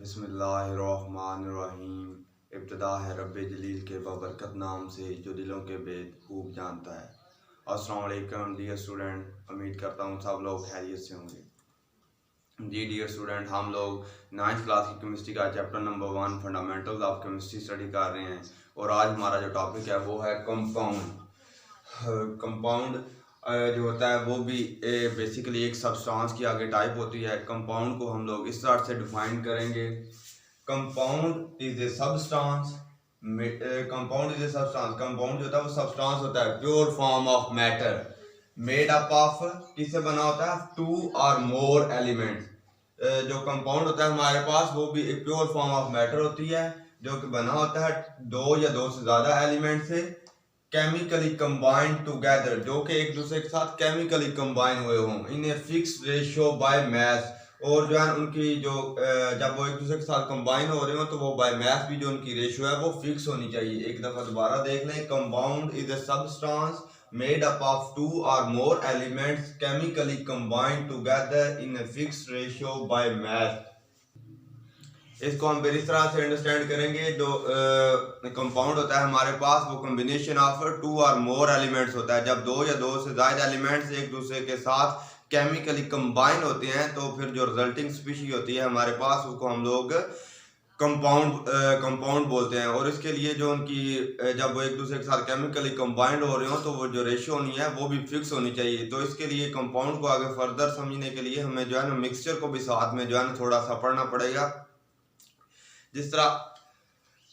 बिस्मिल्लाहिर्रहमानिर्रहीम। इब्तिदा है रब्बे जलील के बाबरकत नाम से जो दिलों के भेद खूब जानता है। अस्सलाम वालेकुम डियर स्टूडेंट, उम्मीद करता हूँ सब लोग खैरियत से होंगे। जी डियर स्टूडेंट, हम लोग 9th क्लास की केमिस्ट्री का chapter number 1 fundamentals of chemistry study कर रहे हैं और आज हमारा जो टॉपिक है वो है कंपाउंड। कंपाउंड जो होता है वो भी बेसिकली एक सब्सटेंस की आगे टाइप होती है। कंपाउंड को हम लोग इस तरह से डिफाइन करेंगे, compound is a substance. Compound is a substance, compound जो होता है वो सब्सटेंस होता है, pure form of matter made up of, किससे बना होता है, 2 और मोर एलिमेंट्स। जो कंपाउंड होता है हमारे पास वो भी एक प्योर फॉर्म ऑफ मैटर होती है जो कि बना होता है 2 या 2 से ज्यादा एलिमेंट से, केमिकली कंबाइंड टुगेदर, जो कि एक दूसरे के साथ केमिकली कंबाइन हुए हों, in a fix ratio by mass. और जो है उनकी जो जब वो एक दूसरे के साथ कंबाइन हो रहे हो तो वो बाय मास भी जो उनकी रेशियो है वो फिक्स होनी चाहिए। एक दफा दोबारा देख लें, compound is a substance made up of 2 or more elements chemically combined together in a fixed ratio by mass। इसको हम फिर इस तरह से अंडरस्टैंड करेंगे, जो कंपाउंड होता है हमारे पास वो कॉम्बिनेशन ऑफ 2 और मोर एलिमेंट्स होता है। जब 2 या 2 से ज्यादा एलिमेंट्स एक दूसरे के साथ केमिकली कंबाइन होते हैं तो फिर जो रिजल्टिंग स्पीशीज होती है हमारे पास उसको हम लोग कंपाउंड बोलते हैं। और इसके लिए जो उनकी जब वो एक दूसरे के साथ केमिकली कंबाइंड हो रहे हो तो वो जो रेशियो होनी है वो भी फिक्स होनी चाहिए। तो इसके लिए कंपाउंड को आगे फर्दर समझने के लिए हमें जो है ना मिक्सचर को भी साथ में जो है ना थोड़ा सा पढ़ना पड़ेगा। जिस तरह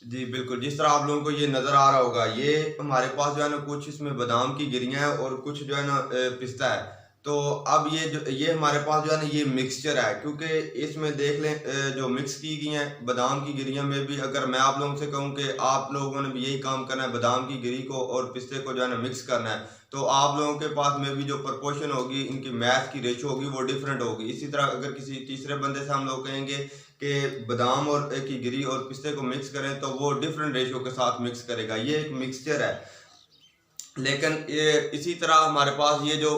जी बिल्कुल, जिस तरह आप लोगों को ये नज़र आ रहा होगा, ये हमारे पास जो है ना कुछ इसमें बादाम की गिरियाँ हैं और कुछ जो है ना पिस्ता है। तो अब ये हमारे पास जो है ना ये मिक्सचर है, क्योंकि इसमें देख लें जो मिक्स की गई हैं बादाम की गिरियाँ में भी, अगर मैं आप लोगों से कहूँ कि आप लोगों ने भी यही काम करना है, बादाम की गिरी को और पिस्ते को जो है ना मिक्स करना है, तो आप लोगों के पास में भी जो प्रपोर्शन होगी, इनकी मैथ की रेशो होगी वो डिफरेंट होगी। इसी तरह अगर किसी तीसरे बंदे से हम लोग कहेंगे कि बादाम और की गिरी और पिस्ते को मिक्स करें तो वो डिफरेंट रेशियो के साथ मिक्स करेगा। ये एक मिक्सचर है। लेकिन ये इसी तरह हमारे पास ये जो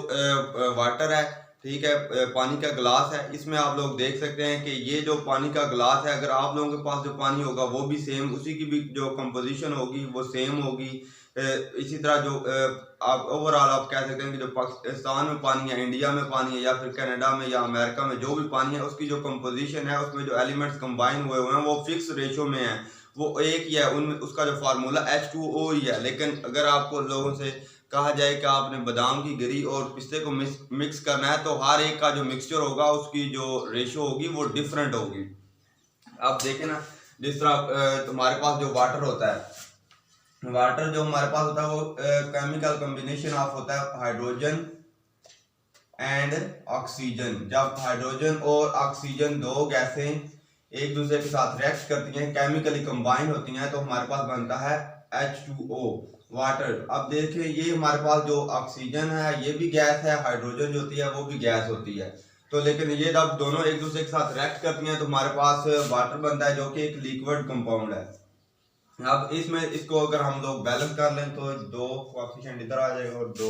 वाटर है, ठीक है, पानी का गिलास है, इसमें आप लोग देख सकते हैं कि ये जो पानी का गिलास है, अगर आप लोगों के पास जो पानी होगा वो भी सेम, उसी की भी जो कंपोजिशन होगी वो सेम होगी। इसी तरह जो आप ओवरऑल आप कह सकते हैं कि जो पाकिस्तान में पानी है, इंडिया में पानी है, या फिर कनाडा में या अमेरिका में जो भी पानी है उसकी जो कंपोजिशन है उसमें जो एलिमेंट्स कंबाइन हुए हुए हैं वो फिक्स रेशो में है, वो एक ही है, उनमें उसका जो फार्मूला H2O ही है। लेकिन अगर आपको लोगों से कहा जाए कि आपने बादाम की गिरी और पिस्ते को मिक्स करना है तो हर एक का जो मिक्सचर होगा उसकी जो रेशो होगी वो डिफरेंट होगी। आप देखें ना, जिस तरह तुम्हारे पास जो वाटर होता है, वाटर जो हमारे पास होता है वो केमिकल कॉम्बिनेशन ऑफ होता है हाइड्रोजन एंड ऑक्सीजन। जब हाइड्रोजन और ऑक्सीजन दो गैसें एक दूसरे के साथ रिएक्ट करती हैं, केमिकली कंबाइन होती हैं, तो हमारे पास बनता है H2O वाटर। अब देखिए ये हमारे पास जो ऑक्सीजन है ये भी गैस है, हाइड्रोजन जो होती है वो भी गैस होती है। तो लेकिन ये जब दोनों एक दूसरे के साथ रिएक्ट करती हैं तो हमारे पास वाटर बनता है जो कि एक लिक्विड कंपाउंड है। अब इसमें इसको अगर हम लोग बैलेंस कर लें तो 2 कोएफिशिएंट इधर आ जाएगा और 2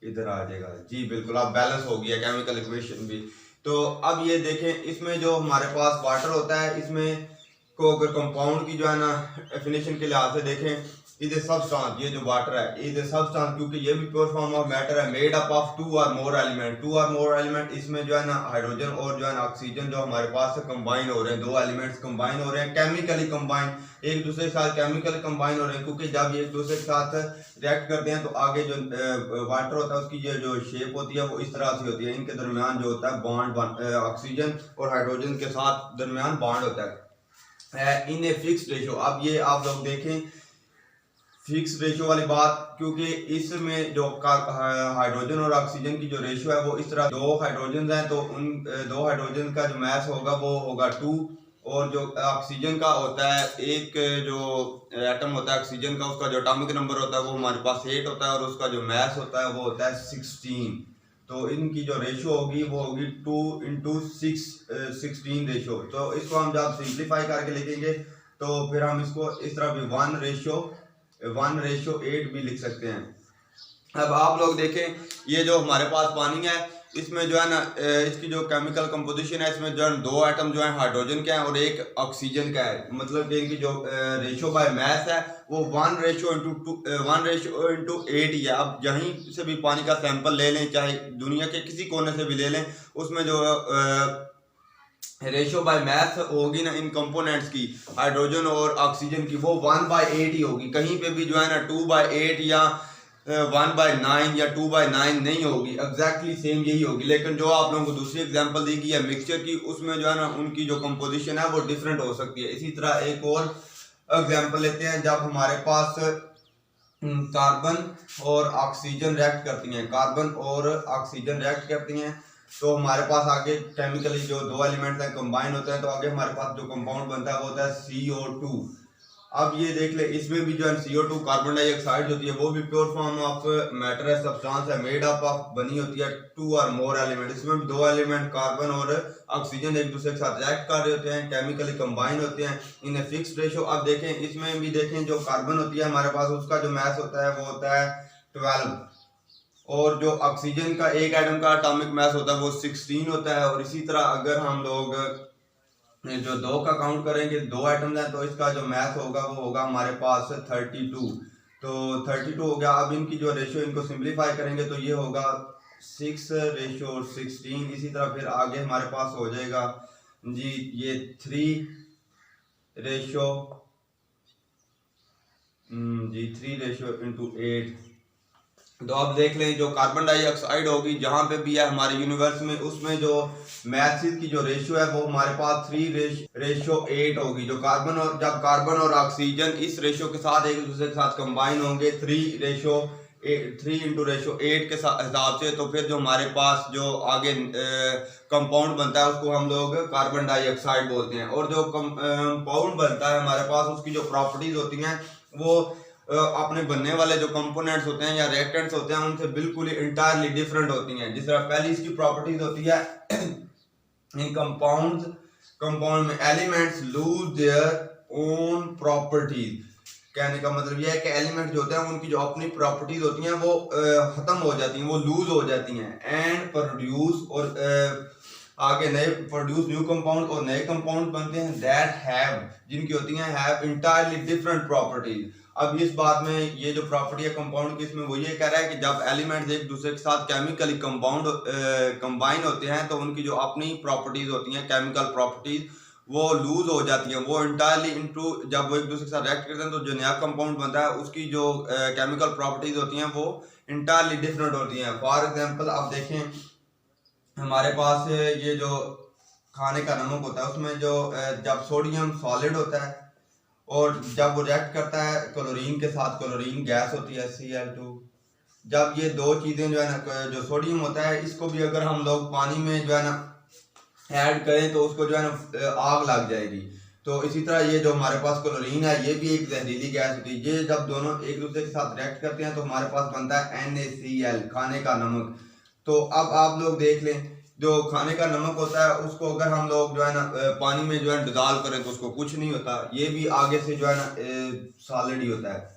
इधर आ जाएगा। जी बिल्कुल, अब बैलेंस हो गया केमिकल इक्वेशन भी। तो अब ये देखें, इसमें जो हमारे पास वाटर होता है, इसमें को अगर कंपाउंड की जो है ना डेफिनेशन के लिहाज से देखें, इज ए सब्सटेंस, ये जो वाटर है इज ए सब्सटेंस, क्योंकि ये भी प्योर फॉर्म ऑफ मैटर है, मेड अप ऑफ 2 और मोर एलिमेंट। 2 और मोर एलिमेंट, इसमें जो है ना हाइड्रोजन और जो है ना ऑक्सीजन जो हमारे पास कंबाइन हो रहे हैं, 2 एलिमेंट्स कंबाइन हो रहे हैं, केमिकली कंबाइन, एक दूसरे के साथ केमिकली कंबाइन हो रहे हैं, क्योंकि जब ये एक दूसरे के साथ रिएक्ट करते हैं तो आगे जो वाटर होता है उसकी जो शेप होती है वो इस तरह से होती है, इनके दरमियान जो होता है बॉन्ड, ऑक्सीजन और हाइड्रोजन के साथ दरमियान बॉन्ड होता है इन ए फिक्स रेशियो। अब ये आप लोग देखें फिक्स रेशियो वाली बात, क्योंकि इसमें जो हाइड्रोजन और ऑक्सीजन की जो रेशियो है वो इस तरह, 2 हाइड्रोजन हैं तो उन 2 हाइड्रोजन का जो मास होगा वो होगा 2, और जो ऑक्सीजन का होता है एक जो एटम होता है ऑक्सीजन का, उसका जो एटॉमिक नंबर होता है वो हमारे पास 8 होता है और उसका जो मास होता है वो होता है 16। तो इनकी जो रेशियो होगी वो होगी 2 × 16 रेशियो। तो इसको हम जब सिंप्लीफाई करके लिखेंगे तो फिर हम इसको इस तरह भी 1:8 भी लिख सकते हैं। अब आप लोग देखें, ये जो हमारे पास पानी है इसमें जो है ना इसकी जो केमिकल कंपोजिशन है, इसमें जो है 2 एटम जो है हाइड्रोजन का है और 1 ऑक्सीजन का है। मतलब कि इनकी जो रेशो बाय मास है वो 1:8 ही है। आप जहीं से भी पानी का सैंपल ले लें, चाहे दुनिया के किसी कोने से भी ले लें, उसमें जो रेशो बाय मास होगी ना इन कंपोनेंट्स की, हाइड्रोजन और ऑक्सीजन की, वो 1/8 ही होगी। कहीं पे भी जो है ना 2/8 या 1/9 या 2/9 नहीं होगी, एग्जैक्टली सेम यही होगी। लेकिन जो आप लोगों को दूसरी एग्जांपल दी गई है मिक्सचर की, उसमें जो है ना उनकी जो कंपोजिशन है वो डिफरेंट हो सकती है। इसी तरह एक और एग्जांपल लेते हैं। जब हमारे पास कार्बन और ऑक्सीजन रिएक्ट करती हैं, कार्बन और ऑक्सीजन रिएक्ट करती हैं, तो हमारे पास आगे केमिकली जो 2 एलिमेंट्स हैं कंबाइन होते हैं, तो आगे हमारे पास जो कंपाउंड बनता है वो होता है CO2। अब ये देख ले, इसमें भी जो है CO2 कार्बन डाइऑक्साइड होती है, वो भी प्योर फॉर्म ऑफ मैटर है, सब्सटेंस है, मेड अप ऑफ बनी होती है 2 और मोर एलिमेंट। इसमें भी 2 एलिमेंट कार्बन और ऑक्सीजन एक दूसरे के साथ रिएक्ट कर रहे होते हैं, केमिकली कंबाइन होते हैं इन ए फिक्स्ड रेशो। अब देखें, इसमें भी देखें, जो कार्बन होती है हमारे पास, उसका जो मास होता है वो होता है 12, और जो ऑक्सीजन का एक एटम का एटॉमिक मास होता है वो 16 होता है। और इसी तरह अगर हम लोग जो 2 का काउंट करेंगे, 2 एटम्स हैं, तो इसका जो मास होगा वो होगा हमारे पास 32। तो 32 हो गया। अब इनकी जो रेशियो, इनको सिंप्लीफाई करेंगे तो ये होगा 6:16। इसी तरह फिर आगे हमारे पास हो जाएगा जी ये 3:8। तो अब देख लें, जो कार्बन डाइऑक्साइड होगी जहाँ पे भी है हमारे यूनिवर्स में, उसमें जो मैसेज की जो रेशियो है वो हमारे पास 3:8 होगी। जो कार्बन और जब कार्बन और ऑक्सीजन इस रेशियो के साथ एक दूसरे के साथ कंबाइन होंगे 3:8 के हिसाब से, तो फिर जो हमारे पास जो आगे कंपाउंड बनता है उसको हम लोग कार्बन डाइऑक्साइड बोलते हैं। और जो कंपाउंड बनता है हमारे पास, उसकी जो प्रॉपर्टीज होती हैं वो अपने बनने वाले जो कंपोनेंट्स होते हैं या रिएक्टेंट्स होते हैं उनसे बिल्कुल ही इंटायरली डिफरेंट होती हैं। जिस तरह पहली इसकी प्रॉपर्टीज होती है इन कंपाउंड में elements lose their own properties. कहने का मतलब यह है कि एलिमेंट जो होते हैं उनकी जो अपनी प्रॉपर्टीज होती हैं वो खत्म हो जाती हैं, वो लूज हो जाती हैं, एंड प्रोड्यूस और आगे प्रोड्यूस न्यू कंपाउंड, और नए कंपाउंड बनते हैं दैट हैव, जिनकी होती हैं हैव इंटायरली डिफरेंट प्रॉपर्टीज। अब इस बात में ये जो प्रॉपर्टी है कंपाउंड की, इसमें वो ये कह रहा है कि जब एलिमेंट्स एक दूसरे के साथ केमिकली कंबाइन होते हैं तो उनकी जो अपनी प्रॉपर्टीज होती हैं, केमिकल प्रॉपर्टीज, वो लूज हो जाती हैं, वो इंटायरली इनटू, जब वो एक दूसरे के साथ रिएक्ट करते हैं तो जो नया कंपाउंड बनता है उसकी जो केमिकल प्रॉपर्टीज होती हैं वो इंटायरली डिफरेंट होती हैं। फॉर एग्जाम्पल आप देखें, हमारे पास ये जो खाने का नमक होता है, उसमें जो जब सोडियम सॉलिड होता है और जब वो रिएक्ट करता है क्लोरीन के साथ, क्लोरीन गैस होती है Cl2, जब ये 2 चीज़ें जो है ना, जो सोडियम होता है, इसको भी अगर हम लोग पानी में जो है ना ऐड करें तो उसको जो है ना आग लग जाएगी। तो इसी तरह ये जो हमारे पास क्लोरीन है, ये भी एक जहरीली गैस होती है। ये जब दोनों एक दूसरे के साथ रिएक्ट करते हैं तो हमारे पास बनता है NaCl, खाने का नमक। तो अब आप लोग देख लें, जो खाने का नमक होता है उसको अगर हम लोग जो है ना पानी में जो है डिजॉल्व करें तो उसको कुछ नहीं होता, ये भी आगे से जो है ना सॉलिड ही होता है।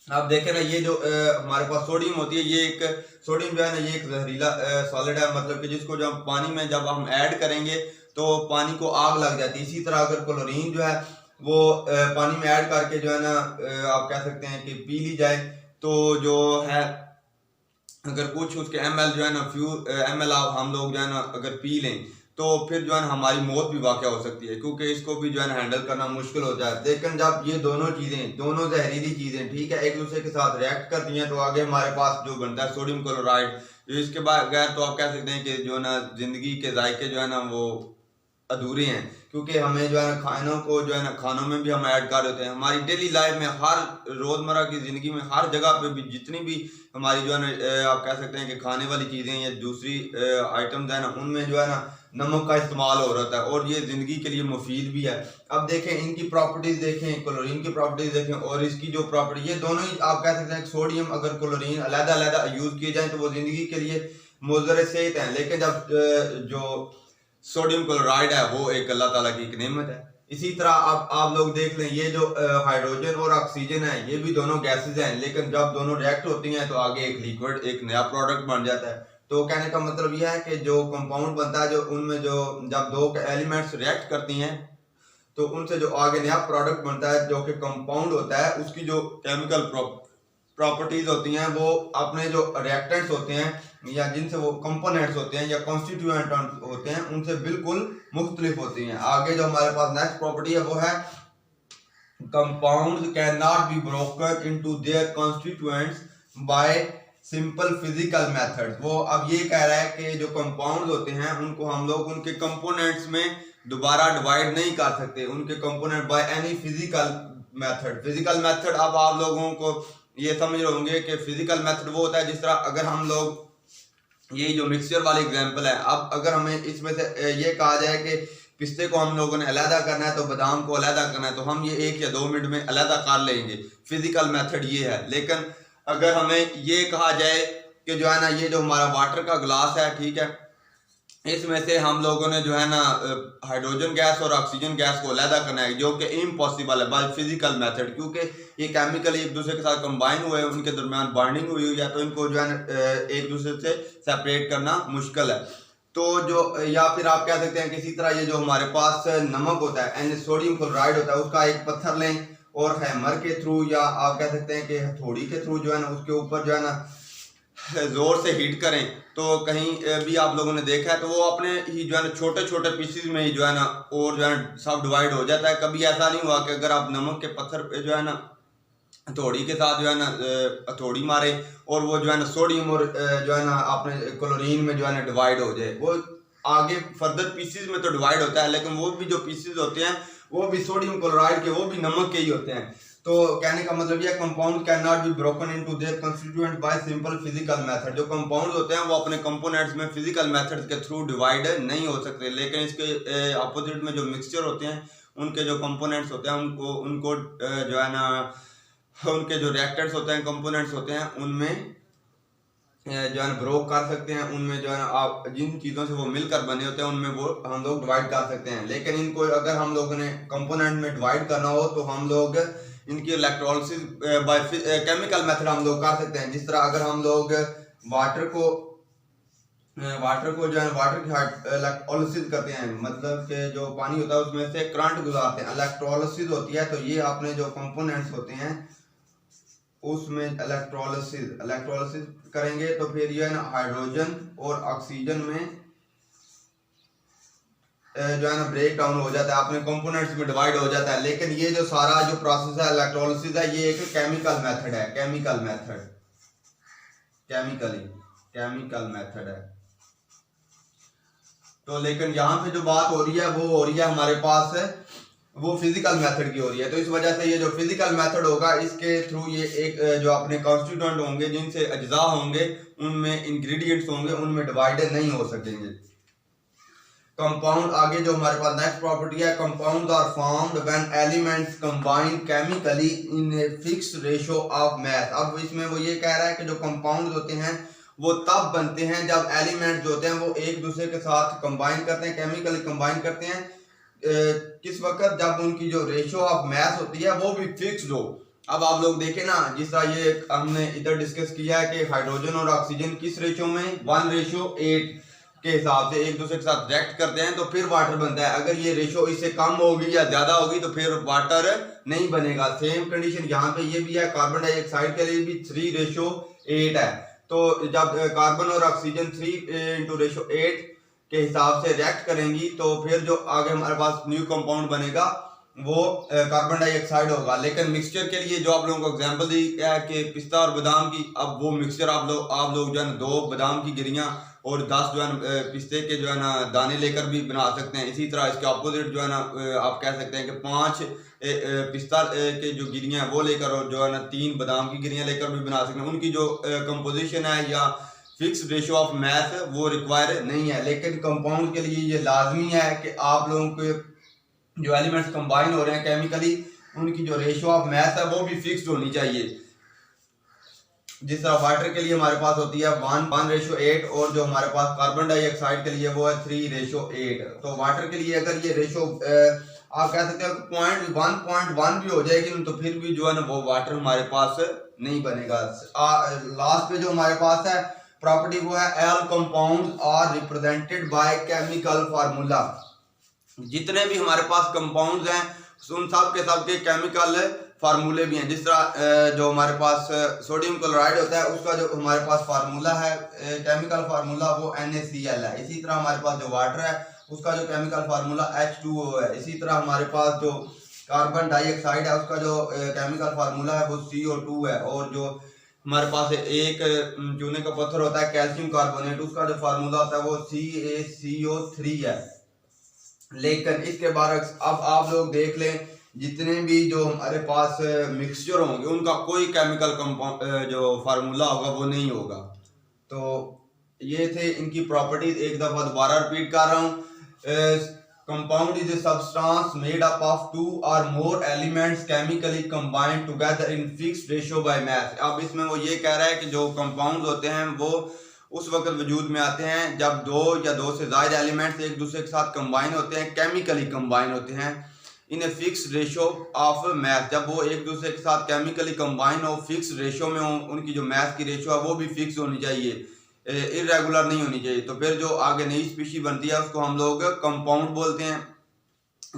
आप देखें ना, ये जो हमारे पास सोडियम होती है, ये एक सोडियम जो है ना, ये एक जहरीला सॉलिड है, मतलब कि जिसको जब पानी में जब हम ऐड करेंगे तो पानी को आग लग जाती है। इसी तरह अगर क्लोरीन जो है वो पानी में ऐड करके जो है ना आप कह सकते हैं कि पी ली जाए, तो जो है अगर कुछ उसके ml जो है ना ml हम लोग जो है ना अगर पी लें तो फिर जो है ना हमारी मौत भी वाक़या हो सकती है, क्योंकि इसको भी जो है ना हैंडल करना मुश्किल हो जाए। लेकिन जब ये दोनों चीज़ें, दोनों जहरीली चीज़ें, ठीक है, एक दूसरे के साथ रिएक्ट करती हैं तो आगे हमारे पास जो बनता है सोडियम क्लोराइड। इसके बगैर तो आप कह सकते हैं कि जो ना ज़िंदगी के जायके जो है ना वो अधूरे हैं, क्योंकि हमें जो है ना खानों को जो है ना खानों में भी हम ऐड कर देते हैं। हमारी डेली लाइफ में, हर रोज़मर्रा की ज़िंदगी में, हर जगह पे भी जितनी भी हमारी जो है ना आप कह सकते हैं कि खाने वाली चीज़ें या दूसरी आइटम्स है ना, उनमें जो है ना नमक का इस्तेमाल हो रहा है और ये ज़िंदगी के लिए मुफीद भी है। अब देखें इनकी प्रॉपर्टीज़ देखें, क्लोरीन की प्रॉपर्टीज़ देखें और इसकी जो प्रॉपर्टी, ये दोनों ही आप कह सकते हैं सोडियम अगर क्लोरीन अलग-अलग यूज़ किए जाएँ तो वो ज़िंदगी के लिए मुज़र सेहत हैं, लेकिन जब जो सोडियम क्लोराइड है वो एक अल्लाह ताला की एक नेमत है। इसी तरह आप लोग देख लें, ये जो हाइड्रोजन और ऑक्सीजन है, ये भी दोनों गैसेज हैं, लेकिन जब दोनों रिएक्ट होती हैं तो आगे एक लिक्विड, एक नया प्रोडक्ट बन जाता है। तो कहने का मतलब यह है कि जो कंपाउंड बनता है, जो उनमें जो जब दो एलिमेंट्स रिएक्ट करती हैं तो उनसे जो आगे नया प्रोडक्ट बनता है जो कि कंपाउंड होता है, उसकी जो केमिकल प्रॉपर्टीज होती हैं वो अपने जो रिएक्टेंट्स होते हैं या जिनसे वो कंपोनेंट्स होते हैं या कॉन्स्टिट्यूएंट होते हैं उनसे बिल्कुल मुख्तलिफ होती हैं। आगे जो हमारे पास नेक्स्ट प्रॉपर्टी है वो है compounds can not be broken into their constituents bye simple physical methods. वो अब ये कह रहा है कि जो कंपाउंड्स होते हैं उनको हम लोग उनके कंपोनेंट्स में दोबारा डिवाइड नहीं कर सकते, उनके component by any physical method. Physical method अब आप लोगों को ये समझ रहे होंगे कि फिजिकल मेथड वो होता है जिस तरह अगर हम लोग ये जो मिक्सचर वाली एग्जांपल है, अब अगर हमें इसमें से ये कहा जाए कि पिस्ते को हम लोगों ने अलहदा करना है तो बादाम को अलहदा करना है, तो हम ये 1 या 2 मिनट में अलहदा कर लेंगे। फिजिकल मेथड ये है। लेकिन अगर हमें ये कहा जाए कि जो है ना ये जो हमारा वाटर का ग्लास है, ठीक है, इसमें से हम लोगों ने जो है ना हाइड्रोजन गैस और ऑक्सीजन गैस को अलहदा करना है, जो कि इम्पॉसिबल है बाय फिजिकल मेथड, क्योंकि ये केमिकली एक दूसरे के साथ कंबाइन हुए, उनके दरमियान बॉन्डिंग हुई है, तो इनको जो है एक दूसरे से सेपरेट करना मुश्किल है। तो जो या फिर आप कह सकते हैं किसी तरह ये जो हमारे पास नमक होता है, सोडियम क्लोराइड होता है, उसका एक पत्थर लें और हैमर के थ्रू या आप कह सकते हैं कि हथौड़ी के थ्रू जो है ना उसके ऊपर जो है ना जोर से हीट करें, तो कहीं भी आप लोगों ने देखा है तो वो अपने ही जो है ना छोटे छोटे पीसेस में ही जो है ना और जो है सब डिवाइड हो जाता है। कभी ऐसा नहीं हुआ कि अगर आप नमक के पत्थर पे जो है ना हथौड़ी के साथ जो है ना हथौड़ी मारे और वो जो है ना सोडियम और जो है ना अपने क्लोरीन में जो है ना डिवाइड हो जाए। वो आगे फर्दर पीसेस में तो डिवाइड होता है, लेकिन वो भी जो पीसेस होते हैं वो भी सोडियम क्लोराइड के, वो भी नमक के ही होते हैं। तो कहने का मतलब यह compound can not be broken into their constituent bye simple physical method. जो कंपाउंड होते हैं वो अपने कंपोनेंट्स में फिजिकल मेथड के थ्रू डिवाइड नहीं हो सकते। लेकिन इसके अपोजिट में जो मिक्सचर होते हैं उनके जो कंपोनेंट्स होते हैं उनको जो है ना उनके जो रिएक्टेंट्स होते हैं, कंपोनेंट्स होते हैं, उनमें जो है ब्रोक कर सकते हैं। उनमें जो है आप जिन चीज़ों से वो मिलकर बने होते हैं उनमें वो हम लोग डिवाइड कर सकते हैं। लेकिन इनको अगर हम लोगों ने कंपोनेंट में डिवाइड करना हो तो हम लोग इनकी इलेक्ट्रोलिसिस बाय केमिकल मेथड हम लोग कर सकते हैं। जिस तरह अगर हम लोग वाटर को जो है वाटर की इलेक्ट्रोलिसिस करते हैं, मतलब कि जो पानी होता है उसमें से करंट गुजारते हैं, इलेक्ट्रोलिसिस होती है, तो ये अपने जो कंपोनेंट्स होते हैं उसमें इलेक्ट्रोलिसिस करेंगे तो फिर ये है ना हाइड्रोजन और ऑक्सीजन में जो है ना ब्रेक डाउन हो जाता है, अपने कंपोनेंट्स में डिवाइड हो जाता है। लेकिन ये जो सारा जो प्रोसेस है इलेक्ट्रोलिसिस है, ये एक केमिकल मेथड है, केमिकल मेथड है। तो लेकिन यहाँ पे जो बात हो रही है वो हो रही है हमारे पास वो फिजिकल मेथड की हो रही है। तो इस वजह से ये जो फिजिकल मेथड होगा इसके थ्रू ये एक जो अपने कॉन्स्टिट्यूएंट होंगे, जिनसे अज्जा होंगे, उनमें इंग्रेडिएंट्स होंगे, उनमें डिवाइड नहीं हो सकेंगे। कंपाउंड आगे जो हमारे पास नेक्स्ट प्रॉपर्टी है, compounds are formed when elements combine chemically in a fixed ratio of mass. अब इसमें वो ये कह रहा है कि जो कंपाउंड्स होते हैं वो तब बनते हैं जब एलिमेंट्स जो होते हैं वो एक दूसरे के साथ कंबाइन करते हैं, केमिकली कंबाइन करते हैं। किस वक्त? जब उनकी जो रेशियो ऑफ मास होती है वो भी फिक्स्ड हो। अब आप लोग देखें ना, जिस तरह ये हमने इधर डिस्कस किया है कि हाइड्रोजन और ऑक्सीजन किस रेशियो में 1:8 के हिसाब से एक दूसरे के साथ रिएक्ट करते हैं तो फिर वाटर बनता है। अगर ये रेशियो इससे कम होगी या ज्यादा होगी तो फिर वाटर नहीं बनेगा। सेम कंडीशन यहाँ पे ये भी है, कार्बन डाइऑक्साइड के लिए भी 3:8 है। तो जब कार्बन और ऑक्सीजन 3:8 के हिसाब से रिएक्ट करेंगी तो फिर जो आगे हमारे पास न्यू कंपाउंड बनेगा वो कार्बन डाइऑक्साइड होगा। लेकिन मिक्सचर के लिए जो आप लोगों को एग्जांपल दी है कि पिस्ता और बादाम की, अब वो मिक्सचर आप लोग जो है ना 2 बादाम की गिरियां और 10 जो है ना पिस्ते के जो है ना दाने लेकर भी बना सकते हैं। इसी तरह इसके अपोजिट जो है ना आप कह सकते हैं कि 5 पिस्ता के जो गिरियां हैं वो लेकर और जो है ना 3 बादाम की गिरियां लेकर भी बना सकते हैं। उनकी जो कंपोजिशन है या फिक्स रेशियो ऑफ मास वो रिक्वायर नहीं है। लेकिन कंपाउंड के लिए ये लाजमी है कि आप लोगों के जो एलिमेंट्स कंबाइन हो रहे हैं केमिकली, उनकी जो रेशियो ऑफ मास है वो भी फिक्स्ड होनी चाहिए। जिस तरह वाटर के लिए हमारे पास होती है 1:8 और जो हमारे पास कार्बन डाइऑक्साइड के लिए वो है 3:8। तो वाटर के लिए अगर ये रेशियो आप कह सकते हैं 1.1 भी हो जाएगी तो फिर भी जो है ना वो वाटर हमारे पास नहीं बनेगा। लास्ट पे जो हमारे पास है प्रॉपर्टी वो है all compounds are represented by chemical formula. जितने भी हमारे पास कंपाउंड्स हैं उन सब के केमिकल फार्मूले भी हैं। जिस तरह जो हमारे पास सोडियम क्लोराइड होता है उसका जो हमारे पास फार्मूला है केमिकल फार्मूला वो NaCl है। इसी तरह हमारे पास जो वाटर है उसका जो केमिकल फार्मूला H2O है। इसी तरह हमारे पास जो कार्बन डाइऑक्साइड है उसका जो केमिकल फार्मूला है वो CO2 है। और जो हमारे पास एक चूने का पत्थर होता है कैल्शियम कार्बोनेट, उसका जो फार्मूला होता है वो CaCO3 है। लेकिन इसके बाद अब आप लोग देख लें जितने भी जो हमारे पास मिक्सचर होंगे उनका कोई केमिकल कंपाउंड जो फार्मूला होगा वो नहीं होगा। तो ये थे इनकी प्रॉपर्टीज। एक दफ़ा दोबारा रिपीट कर रहा हूँ। Compound is a substance made up of 2 or more elements chemically combined together in fixed ratio by मास। अब इसमें वो ये कह रहा है कि जो कंपाउंड होते हैं वो उस वक्त वजूद में आते हैं जब 2 या 2 से ज़्यादा एलिमेंट्स एक दूसरे के साथ कंबाइन होते हैं, केमिकली कंबाइन होते हैं in a fix ratio of mass. जब वो एक दूसरे के साथ केमिकली कंबाइन हो, फिक्स रेशियो में हो, उनकी जो मैथ की रेशियो है वो भी फिक्स होनी चाहिए, इरेगुलर नहीं होनी चाहिए। तो फिर जो आगे नई स्पीशी बनती है उसको हम लोग कंपाउंड बोलते हैं।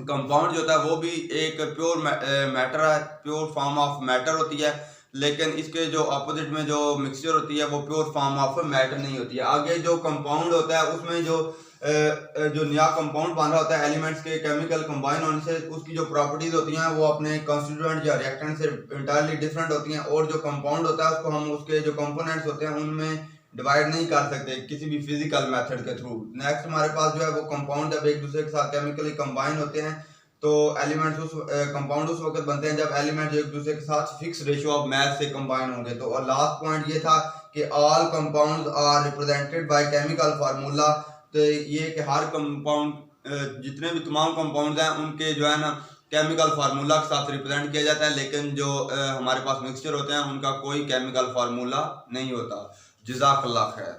कंपाउंड जो होता है वो भी एक प्योर मैटर है, प्योर फॉर्म ऑफ मैटर होती है। लेकिन इसके जो अपोजिट में जो मिक्सचर होती है वो प्योर फॉर्म ऑफ मैटर नहीं होती है। आगे जो कंपाउंड होता है उसमें जो नया कंपाउंड बन रहा होता है एलिमेंट्स के केमिकल कंबाइन होने से उसकी जो प्रॉपर्टीज होती हैं वो अपने कॉन्स्टिट्यूएंट या रिएक्टेंट से इंटायरली डिफरेंट होती हैं। और जो कंपाउंड होता है उसको हम उसके जो कंपोनेंट्स होते हैं उनमें डिवाइड नहीं कर सकते किसी भी फिजिकल मेथड के थ्रू। नेक्स्ट हमारे पास जो है वो कंपाउंड जब एक दूसरे के साथ केमिकली कंबाइन होते हैं तो एलिमेंट्स उस कंपाउंड उस वक्त बनते हैं जब एलिमेंट एक दूसरे के साथ फिक्स रेशियो ऑफ मास से कंबाइन होंगे। तो और लास्ट पॉइंट ये था कि all compounds are represented by chemical formula. तो ये कि हर कंपाउंड जितने भी तमाम कंपाउंड्स हैं उनके जो है ना केमिकल फार्मूला के साथ रिप्रेजेंट किया जाता है। लेकिन जो हमारे पास मिक्सचर होते हैं उनका कोई केमिकल फार्मूला नहीं होता। जज़ाकल्लाह खैर।